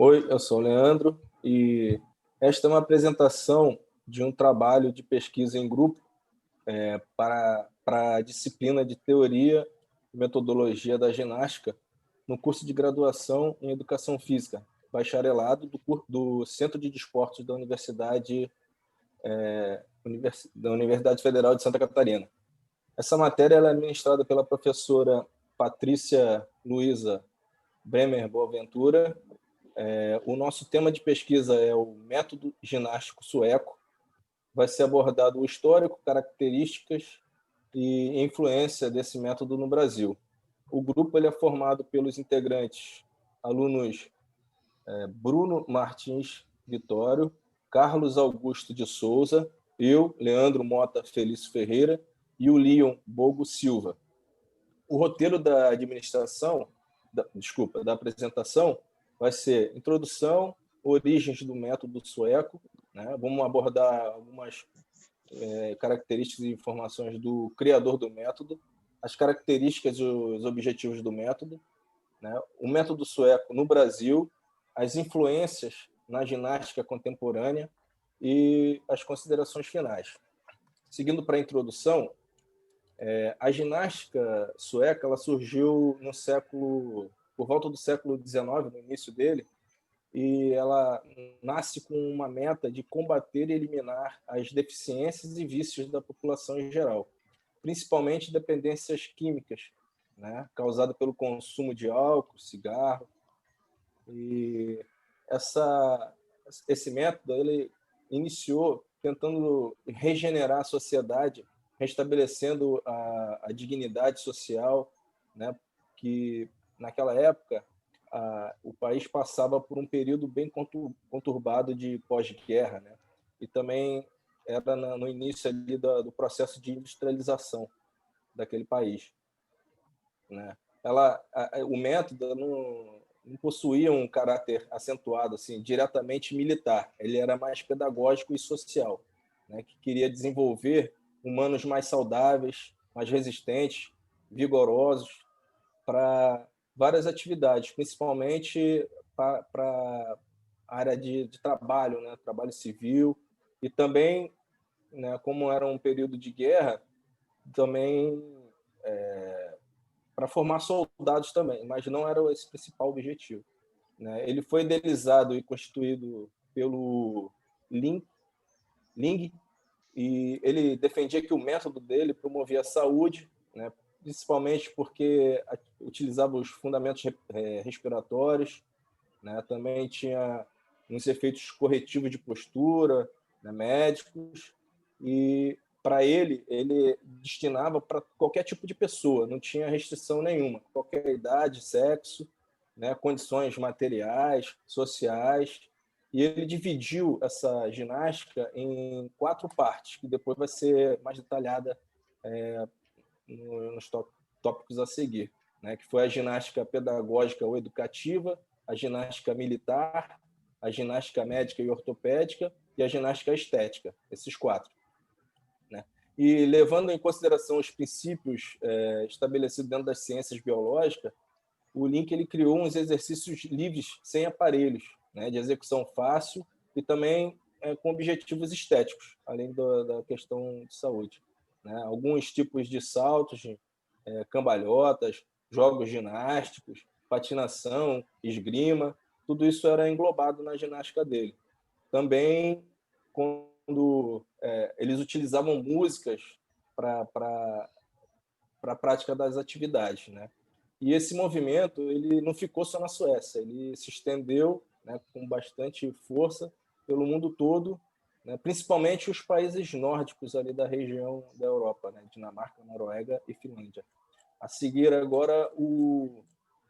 Oi, eu sou o Leandro e esta é uma apresentação de um trabalho de pesquisa em grupo para a disciplina de Teoria e Metodologia da Ginástica no curso de graduação em Educação Física, bacharelado do Centro de Desportos da Universidade Federal de Santa Catarina. Essa matéria ela é ministrada pela professora Patrícia Luiza Bremer Boaventura. O nosso tema de pesquisa é o método ginástico sueco. Vai ser abordado o histórico, características e influência desse método no Brasil. O grupo ele é formado pelos integrantes, alunos Bruno Martins Vitório, Carlos Augusto de Souza, eu, Leandro Mota Felício Ferreira e o Leon Bogo Silva. O roteiro da da apresentação vai ser introdução, origens do método sueco, né? Vamos abordar algumas características e informações do criador do método, as características e os objetivos do método, né? O método sueco no Brasil, as influências na ginástica contemporânea e as considerações finais. Seguindo para a introdução, a ginástica sueca ela surgiu por volta do século XIX, no início dele, e ela nasce com uma meta de combater e eliminar as deficiências e vícios da população em geral, principalmente dependências químicas, né, causada pelo consumo de álcool, cigarro. E esse método ele iniciou tentando regenerar a sociedade, restabelecendo a dignidade social, né, que naquela época o país passava por um período bem conturbado de pós-guerra, né, e também era no início ali do processo de industrialização daquele país, né. O método não possuía um caráter acentuado assim diretamente militar, ele era mais pedagógico e social, né, que queria desenvolver humanos mais saudáveis, mais resistentes, vigorosos para várias atividades, principalmente para a área de trabalho, né, trabalho civil, e também, né, como era um período de guerra, também para formar soldados também, mas não era esse o principal objetivo, né? Ele foi idealizado e constituído pelo Ling, e ele defendia que o método dele promovia a saúde, né, principalmente porque utilizava os fundamentos respiratórios, né, também tinha uns efeitos corretivos de postura, né, médicos, e para ele destinava para qualquer tipo de pessoa, não tinha restrição nenhuma, qualquer idade, sexo, né, condições materiais, sociais, e ele dividiu essa ginástica em 4 partes, que depois vai ser mais detalhada nos tópicos a seguir, né, que foi a ginástica pedagógica ou educativa, a ginástica militar, a ginástica médica e ortopédica e a ginástica estética, esses 4. Né? E levando em consideração os princípios estabelecidos dentro das ciências biológicas, o Link ele criou uns exercícios livres, sem aparelhos, né, de execução fácil e também com objetivos estéticos, além da questão de saúde. Né? Alguns tipos de saltos, cambalhotas, jogos ginásticos, patinação, esgrima, tudo isso era englobado na ginástica dele. Também, quando eles utilizavam músicas para a prática das atividades, né? E esse movimento ele não ficou só na Suécia, ele se estendeu, né, com bastante força pelo mundo todo, né, principalmente os países nórdicos ali da região da Europa, né, Dinamarca, Noruega e Finlândia. A seguir agora o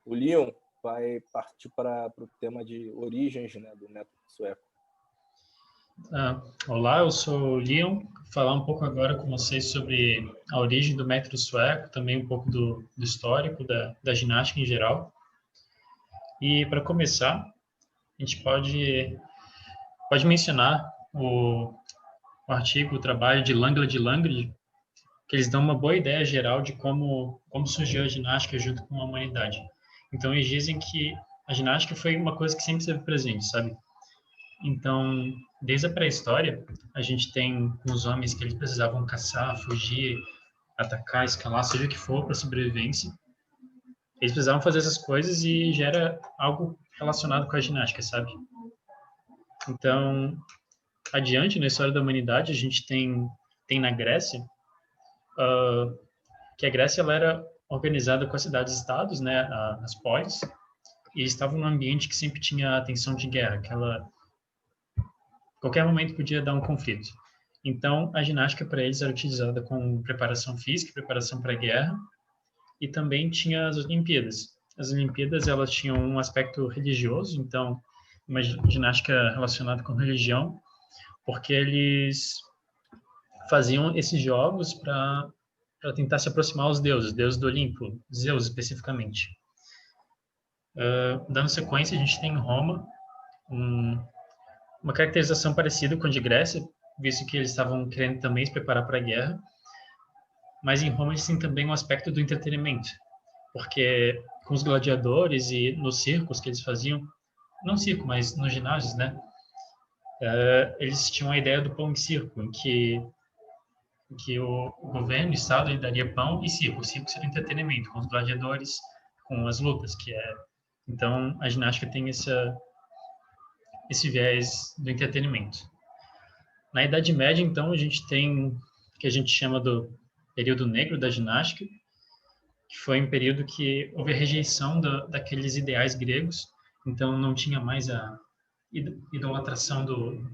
Leon vai partir para o tema de origens, né, do método sueco. Olá, eu sou o Leon, vou falar um pouco agora com vocês sobre a origem do método sueco, também um pouco do histórico da ginástica em geral. E para começar, a gente pode mencionar o artigo, o trabalho de Langland e Langrid, que eles dão uma boa ideia geral de como surgiu a ginástica junto com a humanidade. Então, eles dizem que a ginástica foi uma coisa que sempre esteve presente, sabe? Então, desde a pré-história, a gente tem os homens que eles precisavam caçar, fugir, atacar, escalar, seja o que for para sobrevivência. Eles precisavam fazer essas coisas e já era algo relacionado com a ginástica, sabe? Então, adiante na história da humanidade, a gente tem na Grécia, que a Grécia ela era organizada com as cidades-estados, né, as polis, e eles estavam num ambiente que sempre tinha atenção de guerra, qualquer momento podia dar um conflito. Então, a ginástica para eles era utilizada com preparação física, preparação para a guerra, e também tinha as Olimpíadas. As Olimpíadas elas tinham um aspecto religioso, então uma ginástica relacionada com religião, porque eles faziam esses jogos para tentar se aproximar aos deuses do Olimpo, Zeus especificamente. Dando sequência, a gente tem em Roma uma caracterização parecida com a de Grécia, visto que eles estavam querendo também se preparar para a guerra, mas em Roma eles têm também um aspecto do entretenimento, porque com os gladiadores e nos circos que eles faziam, não circo, mas nos ginásios, né? Eles tinham a ideia do pão e circo, em que o governo, o Estado, ele daria pão e circo. O circo seria entretenimento, com os gladiadores, com as lutas, que é... Então, a ginástica tem esse viés do entretenimento. Na Idade Média, então, a gente tem o que a gente chama do período negro da ginástica, que foi um período que houve a rejeição daqueles ideais gregos, então não tinha mais a idolatração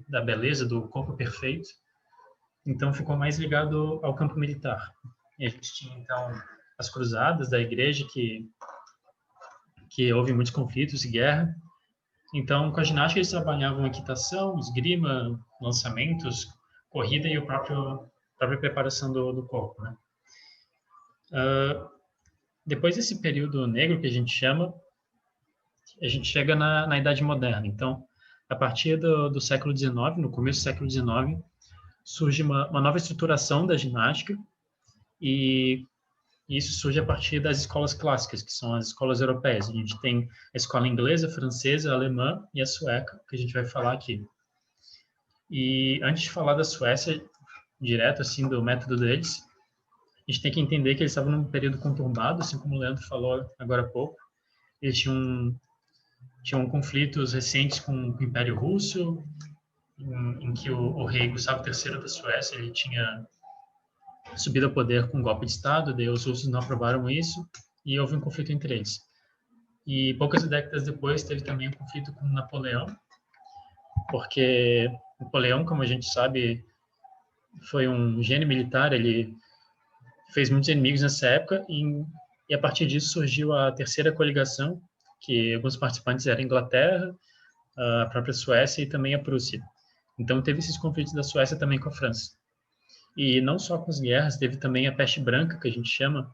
da beleza, do corpo perfeito, então ficou mais ligado ao campo militar. E a gente tinha, então, as cruzadas da igreja, que houve muitos conflitos e guerra. Então, com a ginástica, eles trabalhavam equitação, esgrima, lançamentos, corrida e a própria preparação do corpo, né? Depois desse período negro que a gente chama, a gente chega na Idade Moderna. Então, a partir do século XIX, no começo do século XIX, surge uma nova estruturação da ginástica e isso surge a partir das escolas clássicas, que são as escolas europeias. A gente tem a escola inglesa, francesa, alemã e a sueca, que a gente vai falar aqui. E antes de falar da Suécia, direto assim do método deles, a gente tem que entender que eles estavam num período conturbado, assim como o Leandro falou agora há pouco. Eles tinham conflitos recentes com o Império Russo, em que o rei Gustavo III da Suécia ele tinha subido ao poder com um golpe de Estado, daí os russos não aprovaram isso e houve um conflito entre eles. E poucas décadas depois teve também um conflito com Napoleão, porque Napoleão, como a gente sabe, foi um gênio militar, ele fez muitos inimigos nessa época e a partir disso surgiu a Terceira Coligação, que alguns participantes eram a Inglaterra, a própria Suécia e também a Prússia. Então teve esses conflitos da Suécia também com a França. E não só com as guerras, teve também a peste branca, que a gente chama,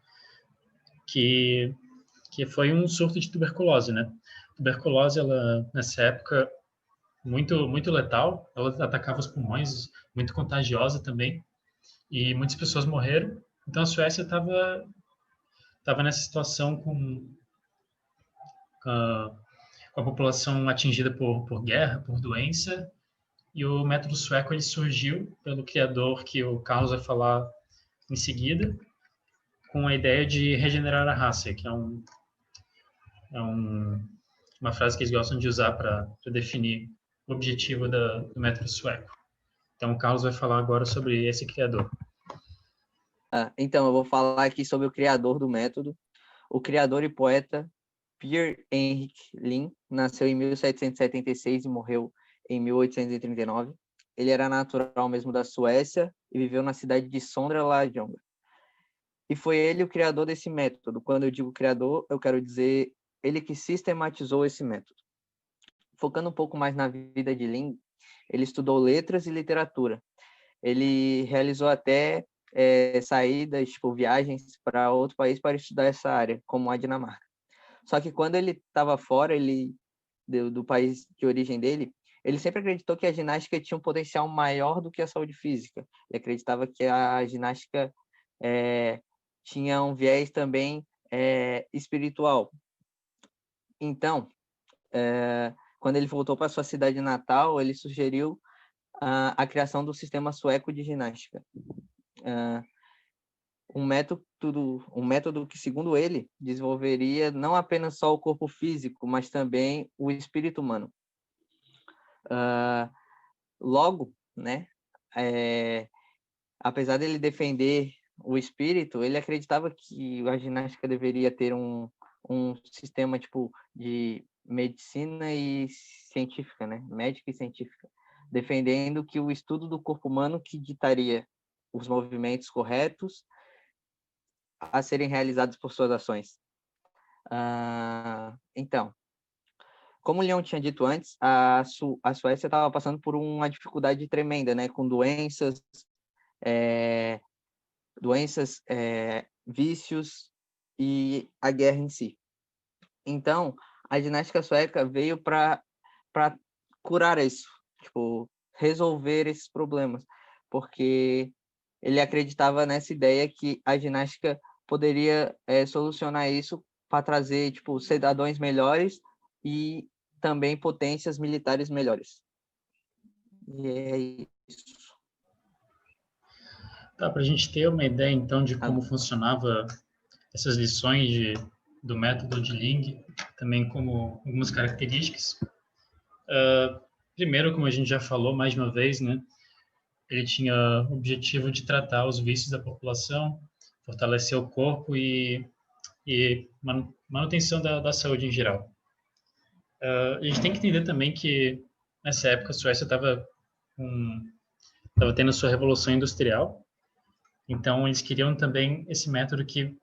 que foi um surto de tuberculose, né? Tuberculose, ela, nessa época, muito letal, ela atacava os pulmões, muito contagiosa também, e muitas pessoas morreram. Então a Suécia estava nessa situação com a população atingida por guerra, por doença, e o método sueco ele surgiu pelo criador que o Carlos vai falar em seguida, com a ideia de regenerar a raça, que é uma frase que eles gostam de usar para definir o objetivo do método sueco. Então, o Carlos vai falar agora sobre esse criador. Então, eu vou falar aqui sobre o criador do método. O criador e poeta Pierre Henrik Lin nasceu em 1776 e morreu em 1839. Ele era natural mesmo da Suécia e viveu na cidade de Sondre-la-Jonge. E foi ele o criador desse método. Quando eu digo criador, eu quero dizer ele que sistematizou esse método. Focando um pouco mais na vida de Lin, ele estudou letras e literatura. Ele realizou até saídas, viagens para outro país para estudar essa área, como a Dinamarca. Só que quando ele estava fora do país de origem dele, ele sempre acreditou que a ginástica tinha um potencial maior do que a saúde física. Ele acreditava que a ginástica tinha um viés também espiritual. Então, quando ele voltou para sua cidade natal, ele sugeriu a criação do sistema sueco de ginástica. Um método que, segundo ele, desenvolveria não apenas só o corpo físico, mas também o espírito humano. Logo, né, apesar dele defender o espírito, ele acreditava que a ginástica deveria ter um sistema tipo de medicina e científica, né, médica e científica, defendendo que o estudo do corpo humano que ditaria os movimentos corretos a serem realizados por suas ações. Então, como o Leon tinha dito antes, a Suécia estava passando por uma dificuldade tremenda, né, com doenças, vícios e a guerra em si. Então, a ginástica sueca veio para curar isso, tipo, resolver esses problemas, porque ele acreditava nessa ideia que a ginástica poderia solucionar isso para trazer, tipo, cidadãos melhores e também potências militares melhores. E é isso. Tá, para a gente ter uma ideia, então, de como funcionava essas lições do método de Ling, também como algumas características. Primeiro, como a gente já falou mais de uma vez, né, ele tinha o objetivo de tratar os vícios da população, fortalecer o corpo e manutenção da saúde em geral. A gente tem que entender também que, nessa época, a Suécia estava tendo sua revolução industrial, então eles queriam também esse método que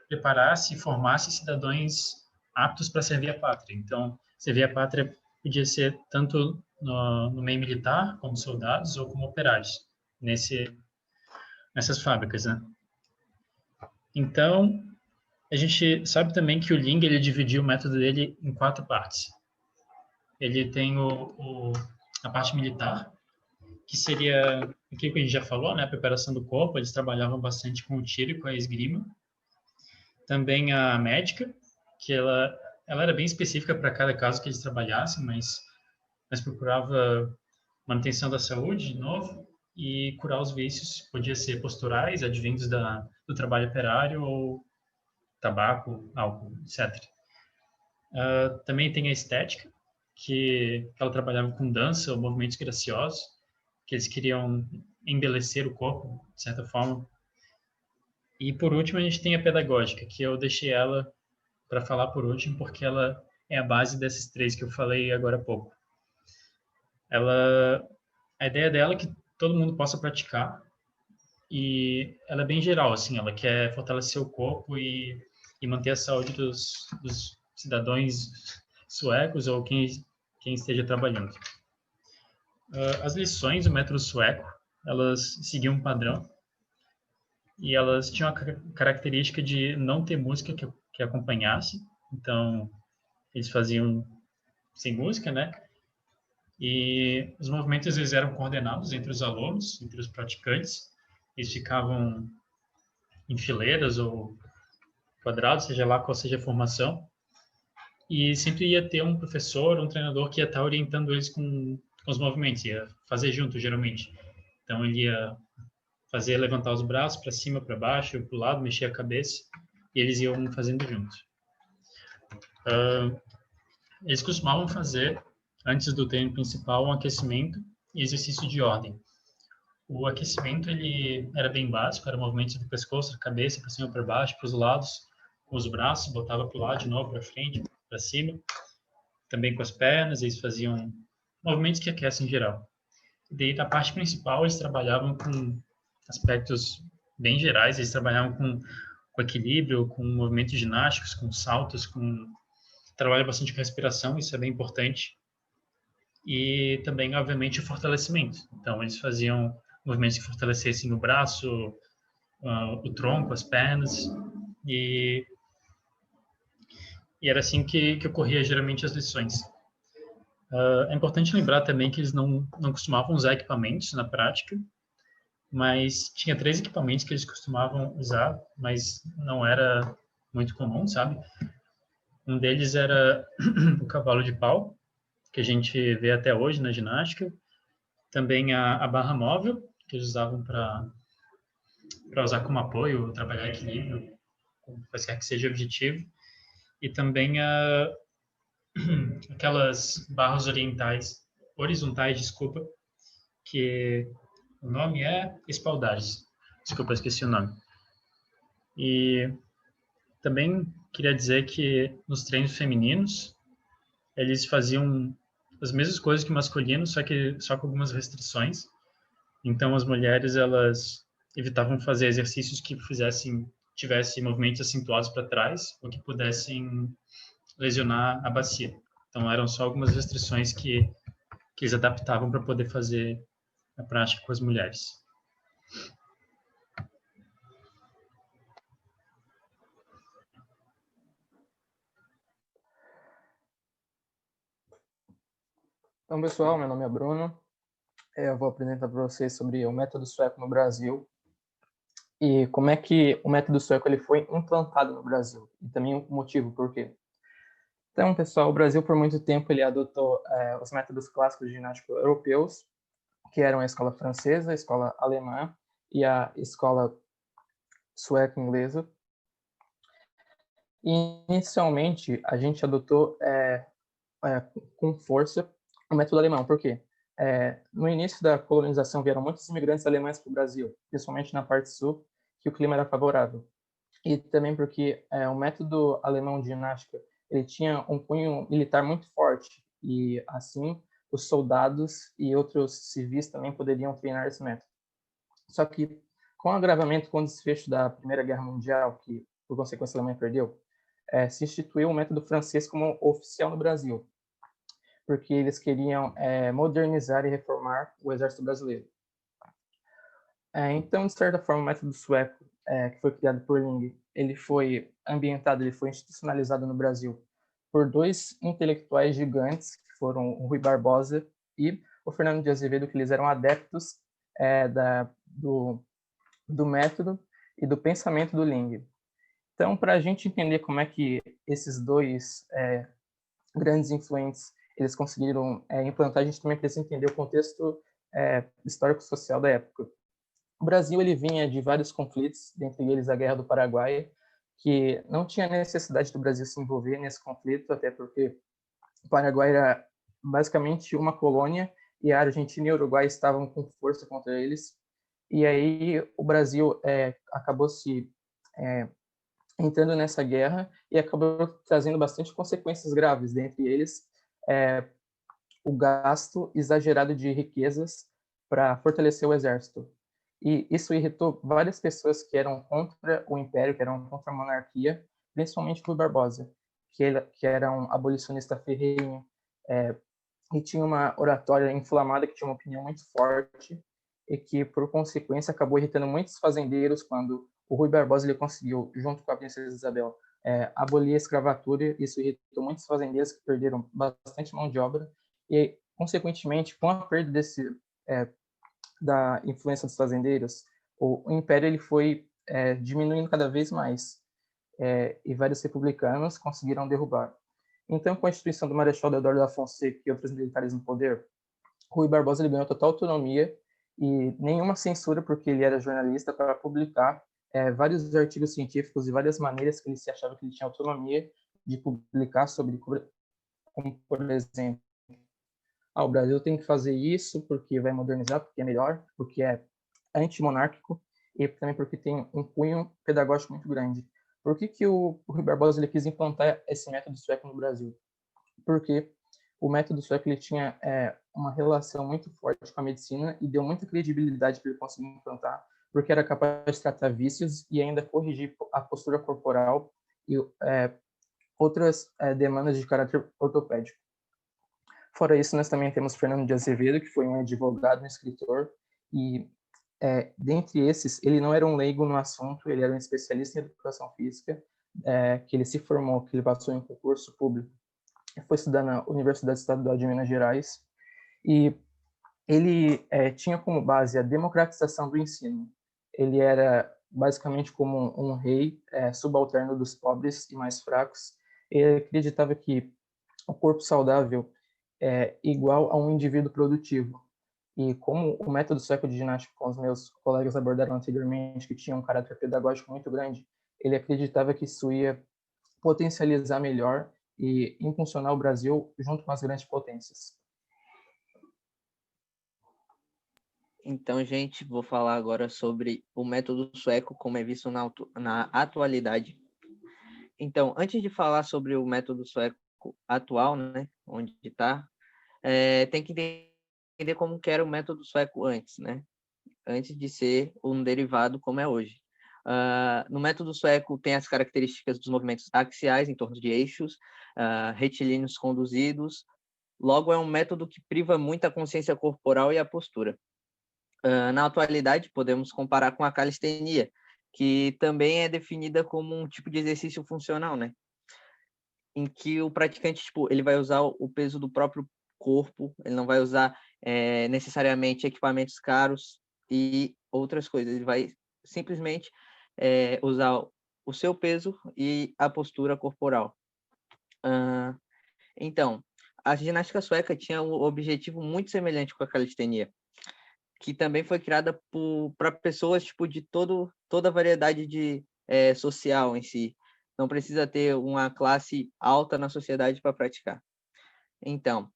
preparasse e formasse cidadãos aptos para servir a pátria. Então, servir a pátria podia ser tanto no meio militar, como soldados, ou como operários, nessas fábricas, né? Então, a gente sabe também que o Ling, ele dividiu o método dele em 4 partes. Ele tem a parte militar, que seria aquilo que a gente já falou, né? A preparação do corpo, eles trabalhavam bastante com o tiro e com a esgrima. Também a médica, que ela era bem específica para cada caso que eles trabalhassem, mas procurava manutenção da saúde, de novo, e curar os vícios. Podia ser posturais, advindos do trabalho operário, ou tabaco, álcool, etc. Também tem a estética, que ela trabalhava com dança ou movimentos graciosos, que eles queriam embelecer o corpo, de certa forma. E, por último, a gente tem a pedagógica, que eu deixei ela para falar por último, porque ela é a base desses 3 que eu falei agora há pouco. A ideia dela é que todo mundo possa praticar, e ela é bem geral, assim, ela quer fortalecer o corpo e manter a saúde dos cidadãos suecos ou quem esteja trabalhando. As lições do método sueco, elas seguiam um padrão, e elas tinham a característica de não ter música que acompanhasse, então eles faziam sem música, né? E os movimentos às vezes eram coordenados entre os alunos, entre os praticantes, eles ficavam em fileiras ou quadrados, seja lá qual seja a formação, e sempre ia ter um professor, um treinador que ia estar orientando eles com os movimentos, ia fazer junto, geralmente. Então ele ia fazer levantar os braços para cima, para baixo, para o lado, mexer a cabeça, e eles iam fazendo juntos. Eles costumavam fazer, antes do treino principal, um aquecimento e exercício de ordem. O aquecimento ele era bem básico, era movimentos do pescoço, da cabeça, para cima, para baixo, para os lados, com os braços, botava para o lado de novo, para frente, para cima. Também com as pernas, eles faziam movimentos que aquecem em geral. E daí, da parte principal, eles trabalhavam com aspectos bem gerais, eles trabalhavam com equilíbrio, com movimentos ginásticos, com saltos, trabalha bastante com respiração, isso é bem importante. E também, obviamente, o fortalecimento. Então, eles faziam movimentos que fortalecessem o braço, o tronco, as pernas, e era assim que ocorria geralmente as lições. É importante lembrar também que eles não costumavam usar equipamentos na prática, mas tinha 3 equipamentos que eles costumavam usar, mas não era muito comum, sabe? Um deles era o cavalo de pau, que a gente vê até hoje na ginástica. Também a barra móvel, que eles usavam para usar como apoio, trabalhar equilíbrio, qualquer que seja o objetivo. E também aquelas barras horizontais, desculpa, que o nome é espaldares. Desculpa, esqueci o nome. E também queria dizer que nos treinos femininos, eles faziam as mesmas coisas que masculinos, só com algumas restrições. Então, as mulheres, elas evitavam fazer exercícios que tivessem movimentos acentuados para trás ou que pudessem lesionar a bacia. Então, eram só algumas restrições que eles adaptavam para poder fazer a prática com as mulheres. Então, pessoal, meu nome é Bruno. Eu vou apresentar para vocês sobre o método sueco no Brasil e como é que o método sueco ele foi implantado no Brasil e também o motivo por quê. Então, pessoal, o Brasil por muito tempo ele adotou os métodos clássicos de ginástica europeus, que eram a escola francesa, a escola alemã e a escola sueca inglesa. E, inicialmente, a gente adotou com força o método alemão. Por quê? No início da colonização vieram muitos imigrantes alemães para o Brasil, principalmente na parte sul, que o clima era favorável. E também porque o método alemão de ginástica ele tinha um cunho militar muito forte e assim os soldados e outros civis também poderiam treinar esse método. Só que com o agravamento, com o desfecho da Primeira Guerra Mundial, que por consequência a Alemanha perdeu, se instituiu o método francês como oficial no Brasil, porque eles queriam modernizar e reformar o exército brasileiro. Então, de certa forma, o método sueco, que foi criado por Ling, ele foi ambientado, ele foi institucionalizado no Brasil por dois intelectuais gigantes, que foram o Rui Barbosa e o Fernando de Azevedo, que eles eram adeptos do método e do pensamento do Ling. Então, para a gente entender como é que esses dois grandes influentes eles conseguiram implantar, a gente também precisa entender o contexto histórico-social da época. O Brasil ele vinha de vários conflitos, dentre eles a Guerra do Paraguai, que não tinha necessidade do Brasil se envolver nesse conflito, até porque o Paraguai era basicamente uma colônia e a Argentina e o Uruguai estavam com força contra eles. E aí o Brasil acabou se entrando nessa guerra e acabou trazendo bastante consequências graves, dentre eles o gasto exagerado de riquezas para fortalecer o exército. E isso irritou várias pessoas que eram contra o Império, que eram contra a monarquia, principalmente Rui Barbosa, que era um abolicionista ferrenho e tinha uma oratória inflamada, que tinha uma opinião muito forte e que, por consequência, acabou irritando muitos fazendeiros quando o Rui Barbosa ele conseguiu, junto com a princesa Isabel, abolir a escravatura. Isso irritou muitos fazendeiros que perderam bastante mão de obra e, consequentemente, com a perda da influência dos fazendeiros, o império ele foi diminuindo cada vez mais e vários republicanos conseguiram derrubar. Então, com a instituição do Marechal Deodoro da Fonseca e outros militares no poder, Rui Barbosa ele ganhou total autonomia e nenhuma censura, porque ele era jornalista, para publicar vários artigos científicos e várias maneiras que ele se achava que ele tinha autonomia de publicar sobre, como por exemplo, o Brasil tem que fazer isso porque vai modernizar, porque é melhor, porque é antimonárquico e também porque tem um cunho pedagógico muito grande. Por que o Rui Barbosa ele quis implantar esse método sueco no Brasil? Porque o método sueco ele tinha uma relação muito forte com a medicina e deu muita credibilidade para ele conseguir implantar, porque era capaz de tratar vícios e ainda corrigir a postura corporal e outras demandas de caráter ortopédico. Fora isso, nós também temos Fernando de Azevedo, que foi um advogado, um escritor, e dentre esses, ele não era um leigo no assunto, ele era um especialista em educação física, que ele se formou, que ele passou em concurso público, foi estudar na Universidade Estadual de Minas Gerais, e ele tinha como base a democratização do ensino. Ele era basicamente como um rei subalterno dos pobres e mais fracos, ele acreditava que o corpo saudável é igual a um indivíduo produtivo. E como o método sueco de ginástica, como os meus colegas abordaram anteriormente, que tinha um caráter pedagógico muito grande, ele acreditava que isso ia potencializar melhor e impulsionar o Brasil junto com as grandes potências. Então, gente, vou falar agora sobre o método sueco como é visto na atualidade. Então, antes de falar sobre o método sueco atual, né, onde está, tem que entender como que era o método sueco antes, né? Antes de ser um derivado como é hoje. No método sueco tem as características dos movimentos axiais em torno de eixos, retilíneos conduzidos. Logo, é um método que priva muito a consciência corporal e a postura. Na atualidade, podemos comparar com a calistenia, que também é definida como um tipo de exercício funcional, né? Em que o praticante, tipo, ele vai usar o peso do próprio corpo, ele não vai usar necessariamente equipamentos caros e outras coisas. Ele vai simplesmente usar o seu peso e a postura corporal. Então, a ginástica sueca tinha um objetivo muito semelhante com a calistenia, que também foi criada para pessoas tipo de toda a variedade de social em si. Não precisa ter uma classe alta na sociedade para praticar. Então,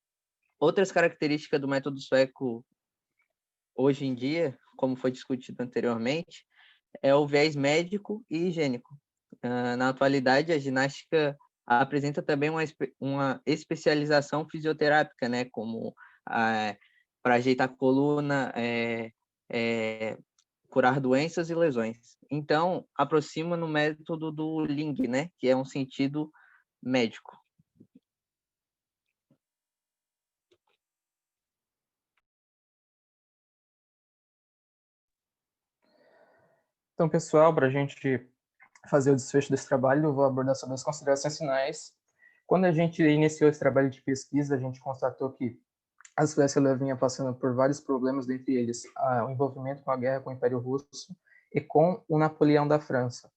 outras características do método sueco hoje em dia, como foi discutido anteriormente, é o viés médico e higiênico. Na atualidade, a ginástica apresenta também uma especialização fisioterápica, né, como para ajeitar a coluna, curar doenças e lesões. Então, aproxima no método do Ling, né, que é um sentido médico. Então, pessoal, para a gente fazer o desfecho desse trabalho, eu vou abordar sobre as considerações finais. Quando a gente iniciou esse trabalho de pesquisa, a gente constatou que a Suécia vinha passando por vários problemas, dentre eles o envolvimento com a guerra com o Império Russo e com o Napoleão da França.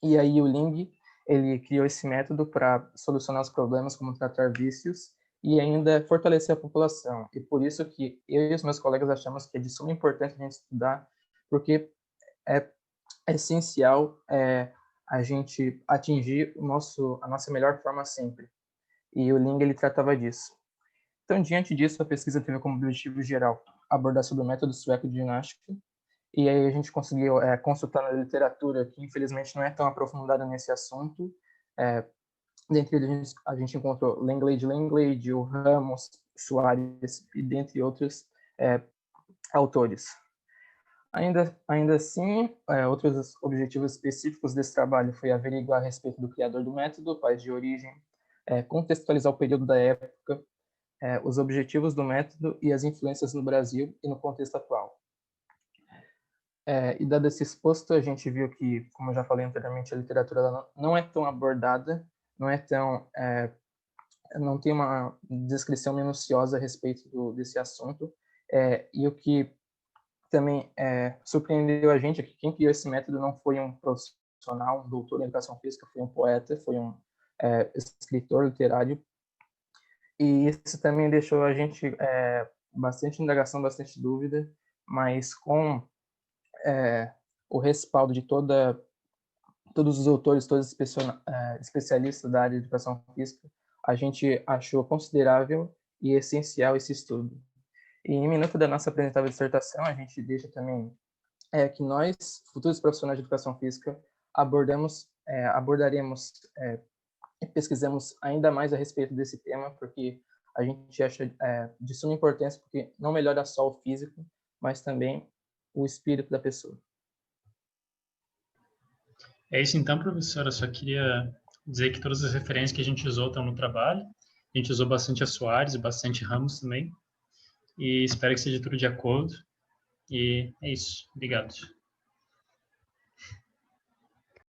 E aí o Ling, ele criou esse método para solucionar os problemas, como tratar vícios e ainda fortalecer a população. E por isso que eu e os meus colegas achamos que é de suma importância a gente estudar, porque é essencial a gente atingir a nossa melhor forma sempre. E o Ling, ele tratava disso. Então, diante disso, a pesquisa teve como objetivo geral abordar sobre o método sueco de ginástica, e aí a gente conseguiu consultar na literatura, que infelizmente não é tão aprofundada nesse assunto. Dentre eles, a gente encontrou Langley, o Ramos, Soares, e dentre outros autores. Ainda assim, outros objetivos específicos desse trabalho foi averiguar a respeito do criador do método, o país de origem, contextualizar o período da época, os objetivos do método e as influências no Brasil e no contexto atual. E dado esse exposto, a gente viu que, como eu já falei anteriormente, a literatura ela não é tão abordada, não tem uma descrição minuciosa a respeito desse assunto, e o que também surpreendeu a gente é que quem criou esse método não foi um profissional, um doutor em educação física, foi um poeta, foi um escritor literário, e isso também deixou a gente bastante indagação, bastante dúvida, mas com o respaldo de todos os autores, todos os especialistas da área de educação física, a gente achou considerável e essencial esse estudo. E em minuto da nossa apresentável dissertação, a gente deixa também que nós, futuros profissionais de educação física, abordaremos e pesquisamos ainda mais a respeito desse tema, porque a gente acha de suma importância, porque não melhora só o físico, mas também o espírito da pessoa. É isso então, professora. Eu só queria dizer que todas as referências que a gente usou estão no trabalho. A gente usou bastante a Soares e bastante Ramos também. E espero que seja tudo de acordo. E é isso. Obrigado.